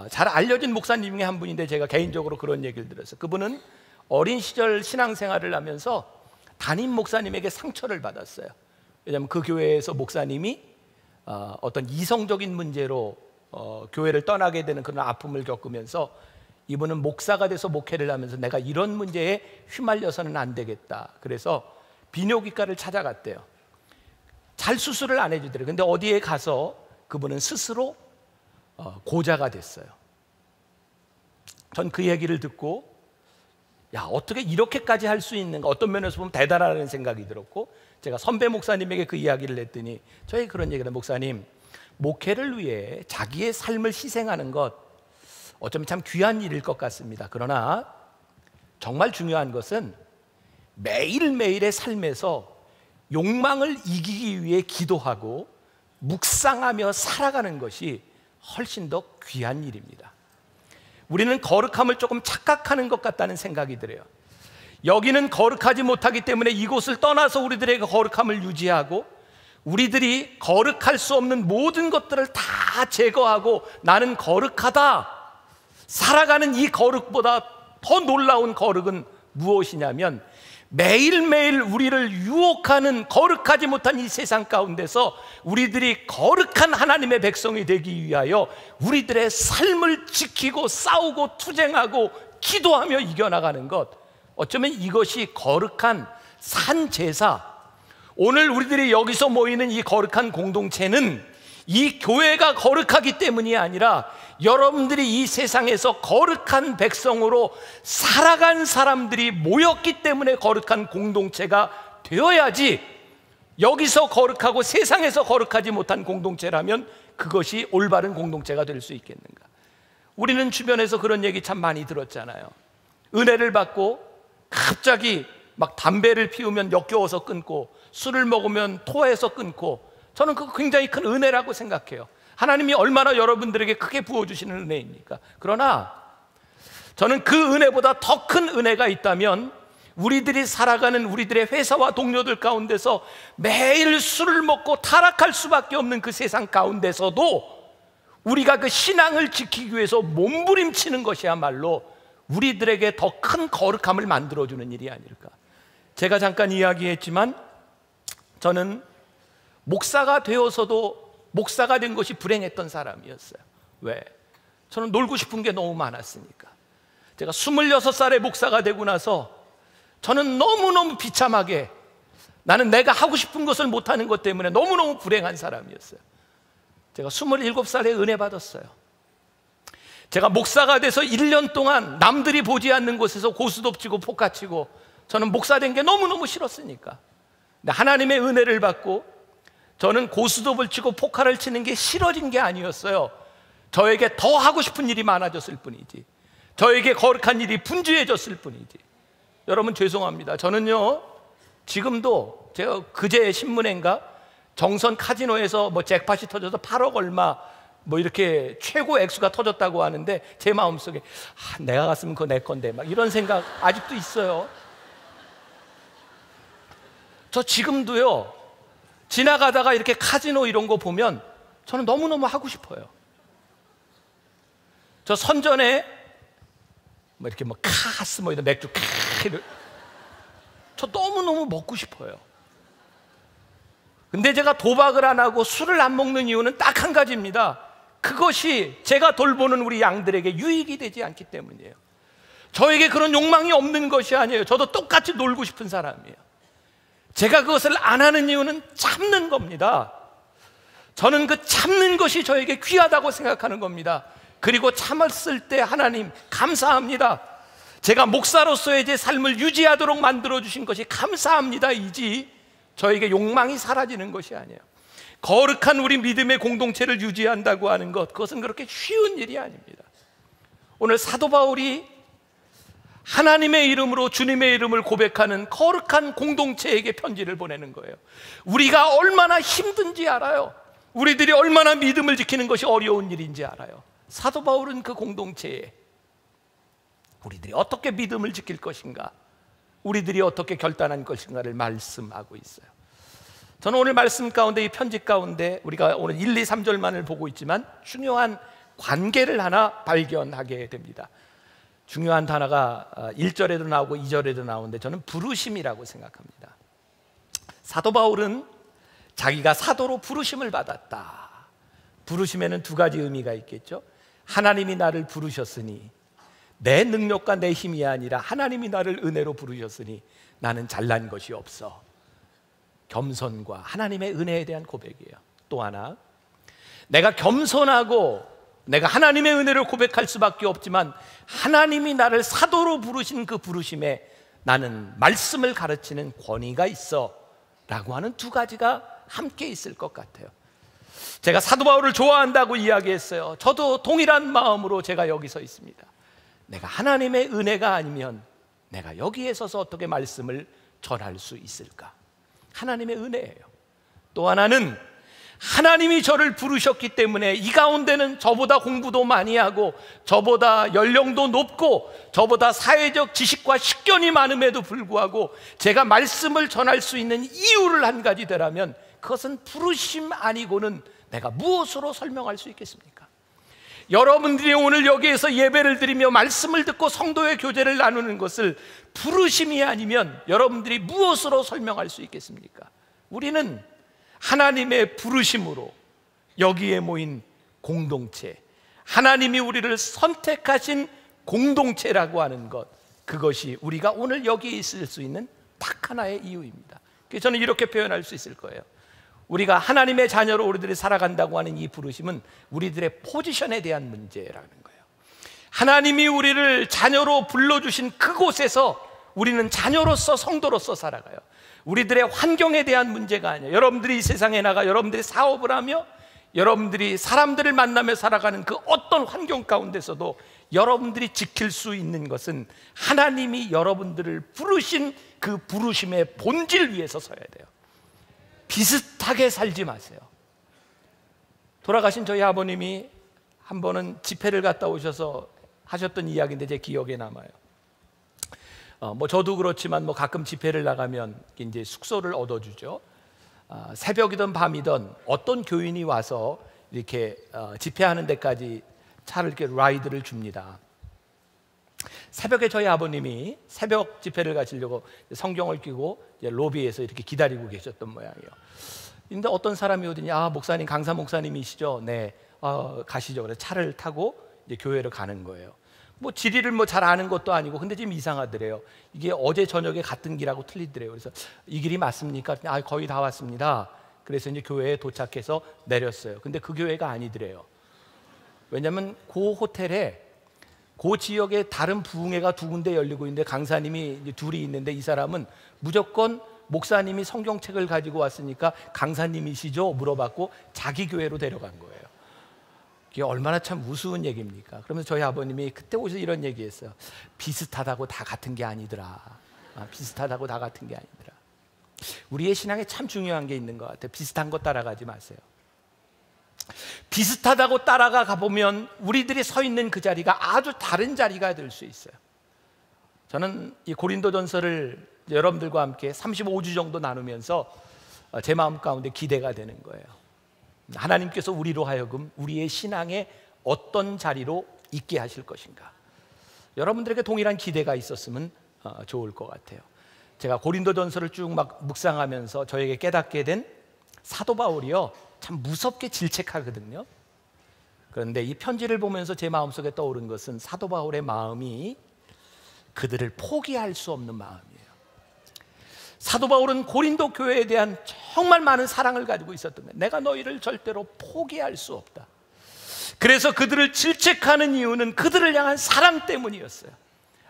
잘 알려진 목사님 중에 한 분인데 제가 개인적으로 그런 얘기를 들었어요. 그분은 어린 시절 신앙생활을 하면서 담임 목사님에게 상처를 받았어요. 왜냐하면 그 교회에서 목사님이 어떤 이성적인 문제로 교회를 떠나게 되는 그런 아픔을 겪으면서 이분은 목사가 돼서 목회를 하면서 내가 이런 문제에 휘말려서는 안 되겠다. 그래서 비뇨기과를 찾아갔대요. 잘 수술을 안 해주더래요. 근데 어디에 가서 그분은 스스로 고자가 됐어요. 전 그 얘기를 듣고 야, 어떻게 이렇게까지 할 수 있는가, 어떤 면에서 보면 대단하다는 생각이 들었고, 제가 선배 목사님에게 그 이야기를 했더니 저희 그런 얘기를, 목사님, 목회를 위해 자기의 삶을 희생하는 것 어쩌면 참 귀한 일일 것 같습니다. 그러나 정말 중요한 것은 매일매일의 삶에서 욕망을 이기기 위해 기도하고 묵상하며 살아가는 것이 훨씬 더 귀한 일입니다. 우리는 거룩함을 조금 착각하는 것 같다는 생각이 들어요. 여기는 거룩하지 못하기 때문에 이곳을 떠나서 우리들의 거룩함을 유지하고, 우리들이 거룩할 수 없는 모든 것들을 다 제거하고 나는 거룩하다 살아가는 이 거룩보다 더 놀라운 거룩은 무엇이냐면, 매일매일 우리를 유혹하는 거룩하지 못한 이 세상 가운데서 우리들이 거룩한 하나님의 백성이 되기 위하여 우리들의 삶을 지키고 싸우고 투쟁하고 기도하며 이겨나가는 것, 어쩌면 이것이 거룩한 산제사, 오늘 우리들이 여기서 모이는 이 거룩한 공동체는 이 교회가 거룩하기 때문이 아니라 여러분들이 이 세상에서 거룩한 백성으로 살아간 사람들이 모였기 때문에 거룩한 공동체가 되어야지, 여기서 거룩하고 세상에서 거룩하지 못한 공동체라면 그것이 올바른 공동체가 될 수 있겠는가? 우리는 주변에서 그런 얘기 참 많이 들었잖아요. 은혜를 받고 갑자기 막 담배를 피우면 역겨워서 끊고, 술을 먹으면 토해서 끊고, 저는 그거 굉장히 큰 은혜라고 생각해요. 하나님이 얼마나 여러분들에게 크게 부어주시는 은혜입니까? 그러나 저는 그 은혜보다 더 큰 은혜가 있다면, 우리들이 살아가는 우리들의 회사와 동료들 가운데서 매일 술을 먹고 타락할 수밖에 없는 그 세상 가운데서도 우리가 그 신앙을 지키기 위해서 몸부림치는 것이야말로 우리들에게 더 큰 거룩함을 만들어주는 일이 아닐까. 제가 잠깐 이야기했지만 저는 목사가 되어서도 목사가 된 것이 불행했던 사람이었어요. 왜? 저는 놀고 싶은 게 너무 많았으니까. 제가 26살에 목사가 되고 나서 저는 너무너무 비참하게, 나는 내가 하고 싶은 것을 못하는 것 때문에 너무너무 불행한 사람이었어요. 제가 27살에 은혜 받았어요. 제가 목사가 돼서 1년 동안 남들이 보지 않는 곳에서 고스톱 치고 포카 치고, 저는 목사 된 게 너무너무 싫었으니까. 근데 하나님의 은혜를 받고 저는 고스톱을 치고 포카를 치는 게 싫어진 게 아니었어요. 저에게 더 하고 싶은 일이 많아졌을 뿐이지. 저에게 거룩한 일이 분주해졌을 뿐이지. 여러분 죄송합니다. 저는요 지금도 제가 그제 신문인가 정선 카지노에서 뭐 잭팟이 터져서 8억 얼마 뭐 이렇게 최고 액수가 터졌다고 하는데 제 마음속에 내가 갔으면 그거 내 건데 막 이런 생각 아직도 있어요. 저 지금도요 지나가다가 이렇게 카지노 이런 거 보면 저는 너무너무 하고 싶어요. 저 선전에 뭐 이렇게 뭐 카스 뭐 이런 맥주 카를 저 너무너무 먹고 싶어요. 근데 제가 도박을 안 하고 술을 안 먹는 이유는 딱 한 가지입니다. 그것이 제가 돌보는 우리 양들에게 유익이 되지 않기 때문이에요. 저에게 그런 욕망이 없는 것이 아니에요. 저도 똑같이 놀고 싶은 사람이에요. 제가 그것을 안 하는 이유는 참는 겁니다. 저는 그 참는 것이 저에게 귀하다고 생각하는 겁니다. 그리고 참았을 때 하나님 감사합니다. 제가 목사로서의 제 삶을 유지하도록 만들어주신 것이 감사합니다이지 저에게 욕망이 사라지는 것이 아니에요. 거룩한 우리 믿음의 공동체를 유지한다고 하는 것, 그것은 그렇게 쉬운 일이 아닙니다. 오늘 사도 바울이 하나님의 이름으로 주님의 이름을 고백하는 거룩한 공동체에게 편지를 보내는 거예요. 우리가 얼마나 힘든지 알아요. 우리들이 얼마나 믿음을 지키는 것이 어려운 일인지 알아요. 사도 바울은 그 공동체에 우리들이 어떻게 믿음을 지킬 것인가, 우리들이 어떻게 결단할 것인가를 말씀하고 있어요. 저는 오늘 말씀 가운데, 이 편지 가운데 우리가 오늘 1, 2, 3절만을 보고 있지만 중요한 관계를 하나 발견하게 됩니다. 중요한 단어가 1절에도 나오고 2절에도 나오는데 저는 부르심이라고 생각합니다. 사도 바울은 자기가 사도로 부르심을 받았다. 부르심에는 두 가지 의미가 있겠죠. 하나님이 나를 부르셨으니, 내 능력과 내 힘이 아니라 하나님이 나를 은혜로 부르셨으니 나는 잘난 것이 없어. 겸손과 하나님의 은혜에 대한 고백이에요. 또 하나, 내가 겸손하고 내가 하나님의 은혜를 고백할 수밖에 없지만 하나님이 나를 사도로 부르신 그 부르심에 나는 말씀을 가르치는 권위가 있어 라고 하는 두 가지가 함께 있을 것 같아요. 제가 사도 바울을 좋아한다고 이야기했어요. 저도 동일한 마음으로 제가 여기 서 있습니다. 내가 하나님의 은혜가 아니면 내가 여기에 서서 어떻게 말씀을 전할 수 있을까? 하나님의 은혜예요. 또 하나는 하나님이 저를 부르셨기 때문에 이 가운데는 저보다 공부도 많이 하고 저보다 연령도 높고 저보다 사회적 지식과 식견이 많음에도 불구하고 제가 말씀을 전할 수 있는 이유를 한 가지 되라면 그것은 부르심 아니고는 내가 무엇으로 설명할 수 있겠습니까? 여러분들이 오늘 여기에서 예배를 드리며 말씀을 듣고 성도의 교제를 나누는 것을 부르심이 아니면 여러분들이 무엇으로 설명할 수 있겠습니까? 우리는 하나님의 부르심으로 여기에 모인 공동체, 하나님이 우리를 선택하신 공동체라고 하는 것, 그것이 우리가 오늘 여기에 있을 수 있는 딱 하나의 이유입니다. 그래서 저는 이렇게 표현할 수 있을 거예요. 우리가 하나님의 자녀로 우리들이 살아간다고 하는 이 부르심은 우리들의 포지션에 대한 문제라는 거예요. 하나님이 우리를 자녀로 불러주신 그곳에서 우리는 자녀로서 성도로서 살아가요. 우리들의 환경에 대한 문제가 아니에요. 여러분들이 이 세상에 나가 여러분들이 사업을 하며 여러분들이 사람들을 만나며 살아가는 그 어떤 환경 가운데서도 여러분들이 지킬 수 있는 것은 하나님이 여러분들을 부르신 그 부르심의 본질 위에서 서야 돼요. 비슷하게 살지 마세요. 돌아가신 저희 아버님이 한 번은 집회를 갔다 오셔서 하셨던 이야기인데 제 기억에 남아요. 뭐 저도 그렇지만 뭐 가끔 집회를 나가면 이제 숙소를 얻어주죠. 새벽이든 밤이든 어떤 교인이 와서 이렇게 집회하는 데까지 차를 이렇게 라이드를 줍니다. 새벽에 저희 아버님이 새벽 집회를 가시려고 성경을 끼고 로비에서 이렇게 기다리고 계셨던 모양이에요. 근데 어떤 사람이 오더니 목사님, 강사 목사님이시죠? 네, 가시죠. 그래서 차를 타고 이제 교회로 가는 거예요. 뭐 지리를 뭐 잘 아는 것도 아니고 근데 지금 이상하더래요. 이게 어제 저녁에 갔던 길하고 틀리더래요. 그래서 이 길이 맞습니까? 거의 다 왔습니다. 그래서 이제 교회에 도착해서 내렸어요. 근데 그 교회가 아니더래요. 왜냐하면 그 호텔에 그 지역에 다른 부흥회가 두 군데 열리고 있는데 강사님이 이제 둘이 있는데 이 사람은 무조건 목사님이 성경책을 가지고 왔으니까 강사님이시죠? 물어봤고 자기 교회로 데려간 거예요. 이게 얼마나 참 우스운 얘기입니까? 그러면서 저희 아버님이 그때 오셔서 이런 얘기했어요. 비슷하다고 다 같은 게 아니더라. 비슷하다고 다 같은 게 아니더라. 우리의 신앙에 참 중요한 게 있는 것 같아요. 비슷한 거 따라가지 마세요. 비슷하다고 따라가 보면 우리들이 서 있는 그 자리가 아주 다른 자리가 될 수 있어요. 저는 이 고린도전서를 여러분들과 함께 35주 정도 나누면서 제 마음 가운데 기대가 되는 거예요. 하나님께서 우리로 하여금 우리의 신앙에 어떤 자리로 있게 하실 것인가. 여러분들에게 동일한 기대가 있었으면 좋을 것 같아요. 제가 고린도전서를 쭉 막 묵상하면서 저에게 깨닫게 된 사도 바울이요, 참 무섭게 질책하거든요. 그런데 이 편지를 보면서 제 마음속에 떠오른 것은 사도 바울의 마음이 그들을 포기할 수 없는 마음이에요. 사도 바울은 고린도 교회에 대한 정말 많은 사랑을 가지고 있었던 거예요. 내가 너희를 절대로 포기할 수 없다. 그래서 그들을 질책하는 이유는 그들을 향한 사랑 때문이었어요.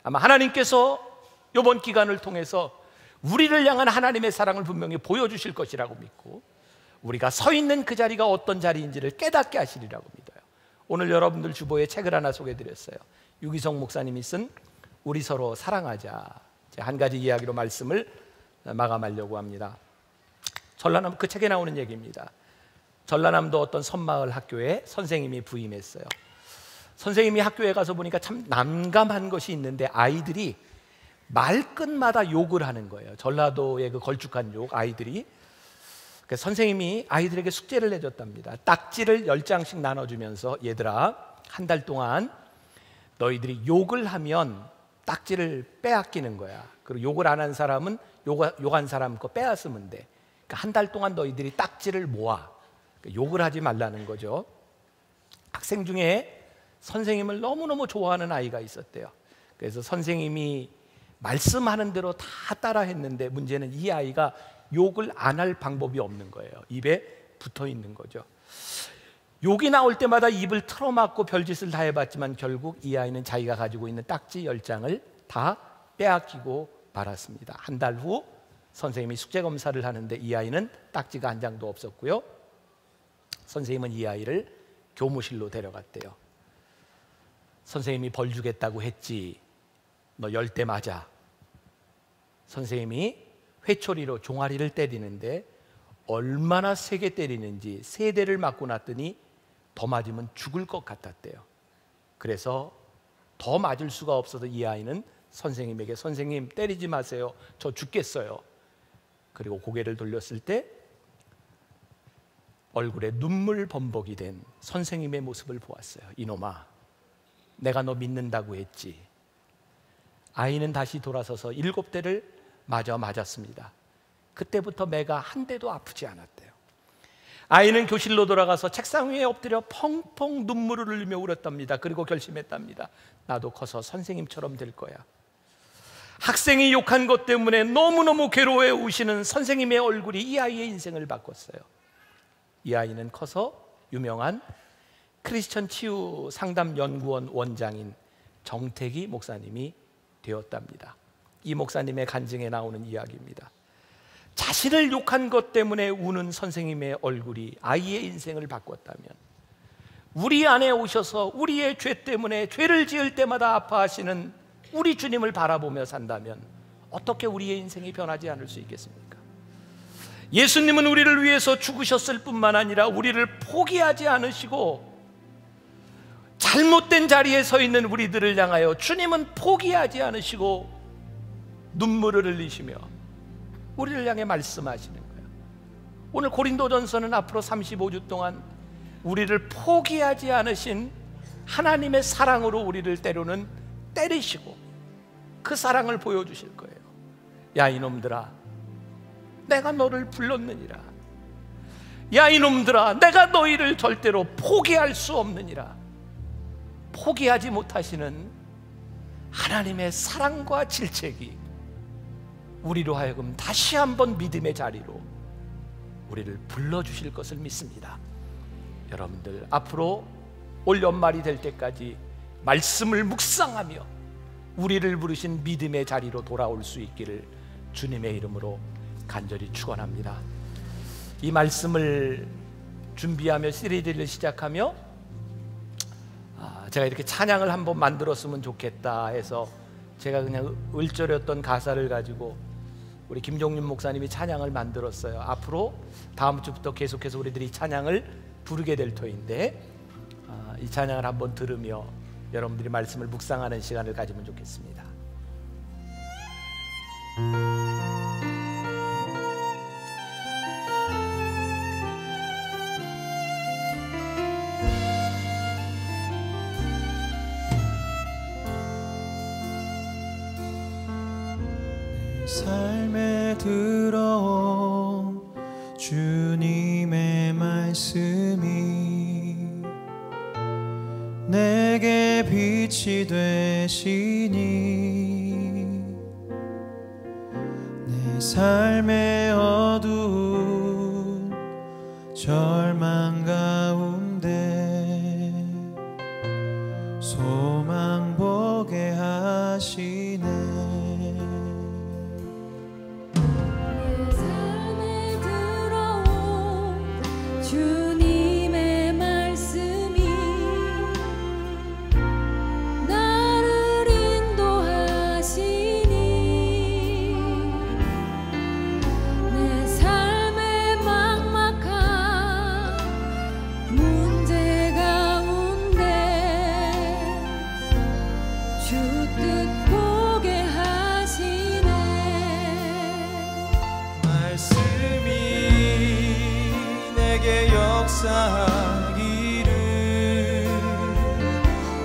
아마 하나님께서 이번 기간을 통해서 우리를 향한 하나님의 사랑을 분명히 보여주실 것이라고 믿고, 우리가 서 있는 그 자리가 어떤 자리인지를 깨닫게 하시리라고 믿어요. 오늘 여러분들 주보에 책을 하나 소개해드렸어요. 유기성 목사님이 쓴 우리 서로 사랑하자. 한 가지 이야기로 말씀을 마감하려고 합니다. 전라남, 그 책에 나오는 얘기입니다. 전라남도 어떤 섬마을 학교에 선생님이 부임했어요. 선생님이 학교에 가서 보니까 참 난감한 것이 있는데 아이들이 말끝마다 욕을 하는 거예요. 전라도의 그 걸쭉한 욕, 아이들이. 그래서 선생님이 아이들에게 숙제를 내줬답니다. 딱지를 10장씩 나눠주면서, 얘들아, 한 달 동안 너희들이 욕을 하면 딱지를 빼앗기는 거야. 그리고 욕을 안 한 사람은 욕한 사람 거 빼앗으면 돼. 그러니까 한 달 동안 너희들이 딱지를 모아. 그러니까 욕을 하지 말라는 거죠. 학생 중에 선생님을 너무너무 좋아하는 아이가 있었대요. 그래서 선생님이 말씀하는 대로 다 따라 했는데, 문제는 이 아이가 욕을 안 할 방법이 없는 거예요. 입에 붙어 있는 거죠. 욕이 나올 때마다 입을 틀어막고 별짓을 다 해봤지만 결국 이 아이는 자기가 가지고 있는 딱지 10장을 다 빼앗기고 말았습니다. 한 달 후 선생님이 숙제 검사를 하는데 이 아이는 딱지가 한 장도 없었고요. 선생님은 이 아이를 교무실로 데려갔대요. 선생님이 벌 주겠다고 했지, 너 10대 맞아. 선생님이 회초리로 종아리를 때리는데 얼마나 세게 때리는지 3대를 맞고 났더니 더 맞으면 죽을 것 같았대요. 그래서 더 맞을 수가 없어서 이 아이는 선생님에게, 선생님 때리지 마세요, 저 죽겠어요. 그리고 고개를 돌렸을 때 얼굴에 눈물 범벅이 된 선생님의 모습을 보았어요. 이놈아, 내가 너 믿는다고 했지. 아이는 다시 돌아서서 7대를 마저 맞았습니다. 그때부터 매가 한 대도 아프지 않았대요. 아이는 교실로 돌아가서 책상 위에 엎드려 펑펑 눈물을 흘리며 울었답니다. 그리고 결심했답니다. 나도 커서 선생님처럼 될 거야. 학생이 욕한 것 때문에 너무너무 괴로워해 우시는 선생님의 얼굴이 이 아이의 인생을 바꿨어요. 이 아이는 커서 유명한 크리스천 치유 상담 연구원 원장인 정택이 목사님이 되었답니다. 이 목사님의 간증에 나오는 이야기입니다. 자신을 욕한 것 때문에 우는 선생님의 얼굴이 아이의 인생을 바꿨다면, 우리 안에 오셔서 우리의 죄 때문에 죄를 지을 때마다 아파하시는 우리 주님을 바라보며 산다면 어떻게 우리의 인생이 변하지 않을 수 있겠습니까? 예수님은 우리를 위해서 죽으셨을 뿐만 아니라 우리를 포기하지 않으시고, 잘못된 자리에 서 있는 우리들을 향하여 주님은 포기하지 않으시고 눈물을 흘리시며 우리를 향해 말씀하시는 거예요. 오늘 고린도전서는 앞으로 35주 동안 우리를 포기하지 않으신 하나님의 사랑으로 우리를 때로는 때리시고 그 사랑을 보여주실 거예요. 야 이놈들아, 내가 너를 불렀느니라. 야 이놈들아, 내가 너희를 절대로 포기할 수 없느니라. 포기하지 못하시는 하나님의 사랑과 질책이 우리로 하여금 다시 한번 믿음의 자리로 우리를 불러주실 것을 믿습니다. 여러분들 앞으로 올 연말이 될 때까지 말씀을 묵상하며 우리를 부르신 믿음의 자리로 돌아올 수 있기를 주님의 이름으로 간절히 축원합니다. 이 말씀을 준비하며 시리즈를 시작하며 제가 이렇게 찬양을 한번 만들었으면 좋겠다 해서 제가 그냥 을절이었던 가사를 가지고 우리 김종윤 목사님이 찬양을 만들었어요. 앞으로 다음 주부터 계속해서 우리들이 찬양을 부르게 될 터인데 이 찬양을 한번 들으며 여러분들이 말씀을 묵상하는 시간을 가지면 좋겠습니다. 삶에 들어온 주님의 말씀이 내게 빛이 되시니 내 삶의 어두운 절망 가운데 소망 보게 하시네.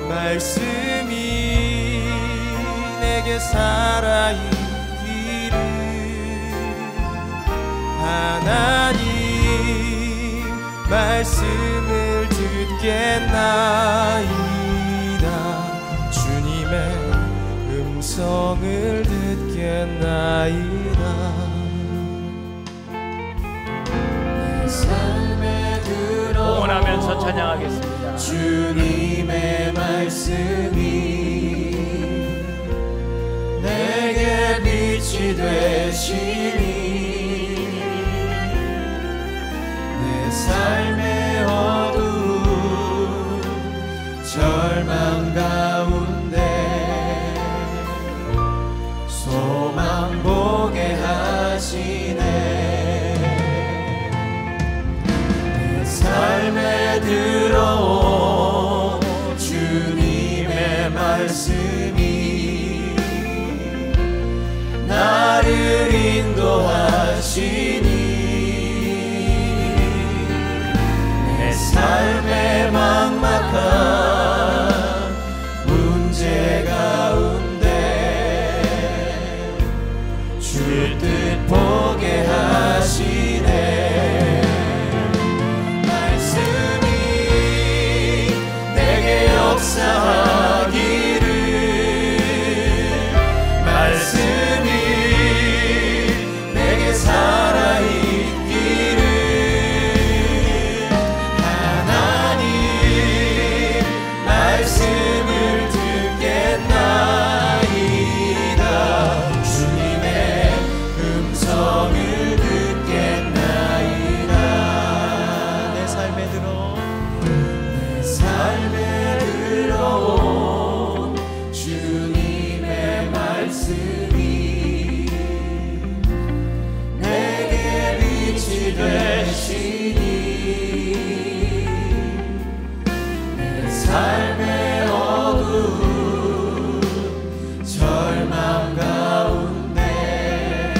말씀이 내게 살아있기를 하나님 말씀을 듣겠나이다. 주님의 음성을 듣겠나이다. 내 삶에 들어 응원하면서 찬양하겠습니다. 주님의 말씀이 내게 빛이 되시니 내 삶의 어두운 절망 가운데 소망 보게 하시네. 내 삶에 들어온 주님의 말씀이 나를 인도하시니 내 삶의 막막한 문제 가운데 주 뜻 보게 하시네. 말씀이 내게 역사하기를 말씀이 내게 살아있기를 하나님 말씀을 듣겠나이다. 주님의 음성을 듣겠나이다. 내 삶에 들어온 주님의 말씀이 내게 빛이 되시니 내 삶의 어두운 절망 가운데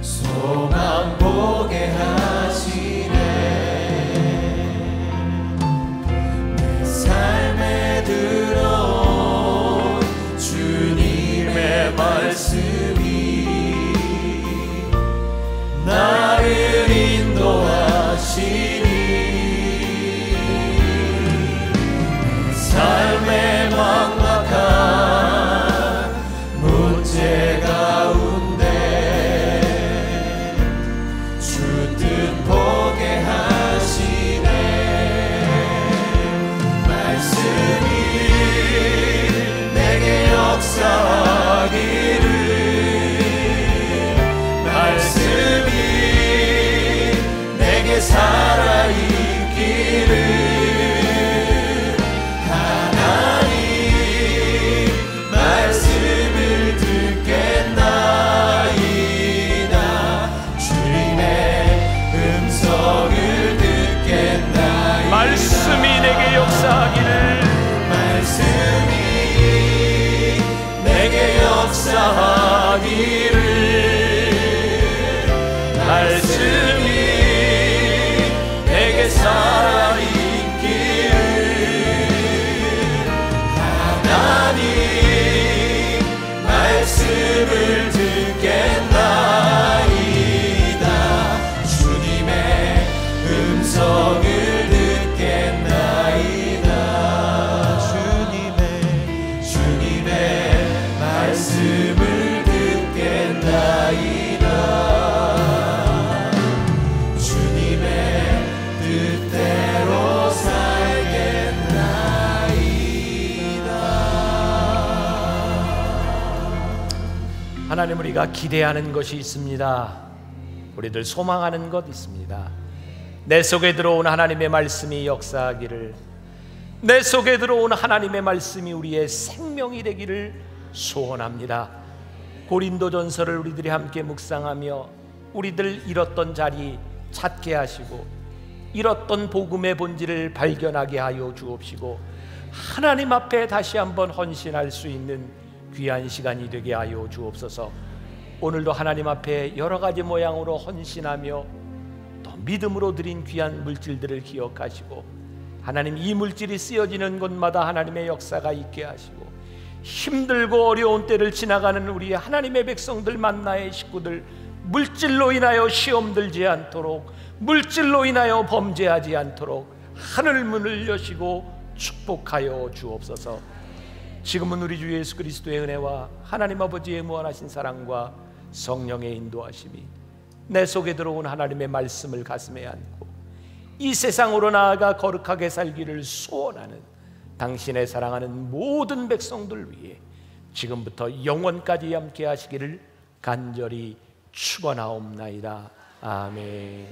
소망 보게 하시네. 내 삶에 들어온 주님의 말씀이 나를 인도하시니 내 삶의 막막한 문제 가운데 주 뜻 보게 하시네. 말씀이 내게 역사하기를 역사하기를 말씀이 내게 살아있기를 하나님 말씀을 듣겠나이다 주님의 음성을 듣겠나이다 주님의 말씀을 듣겠나이다 주님의 뜻대로 살겠나이다. 하나님, 우리가 기대하는 것이 있습니다. 우리들 소망하는 것 있습니다. 내 속에 들어온 하나님의 말씀이 역사하기를, 내 속에 들어온 하나님의 말씀이 우리의 생명이 되기를 소원합니다. 고린도전서를 우리들이 함께 묵상하며 우리들 잃었던 자리 찾게 하시고 잃었던 복음의 본질을 발견하게 하여 주옵시고 하나님 앞에 다시 한번 헌신할 수 있는 귀한 시간이 되게 하여 주옵소서. 오늘도 하나님 앞에 여러 가지 모양으로 헌신하며 또 믿음으로 드린 귀한 물질들을 기억하시고 하나님, 이 물질이 쓰여지는 곳마다 하나님의 역사가 있게 하시고 힘들고 어려운 때를 지나가는 우리 하나님의 백성들 만나의 식구들 물질로 인하여 시험 들지 않도록, 물질로 인하여 범죄하지 않도록 하늘 문을 여시고 축복하여 주옵소서. 지금은 우리 주 예수 그리스도의 은혜와 하나님 아버지의 무한하신 사랑과 성령의 인도하심이 내 속에 들어온 하나님의 말씀을 가슴에 안고 이 세상으로 나아가 거룩하게 살기를 소원하는 당신의 사랑하는 모든 백성들 위해 지금부터 영원까지 함께 하시기를 간절히 축원하옵나이다. 아멘.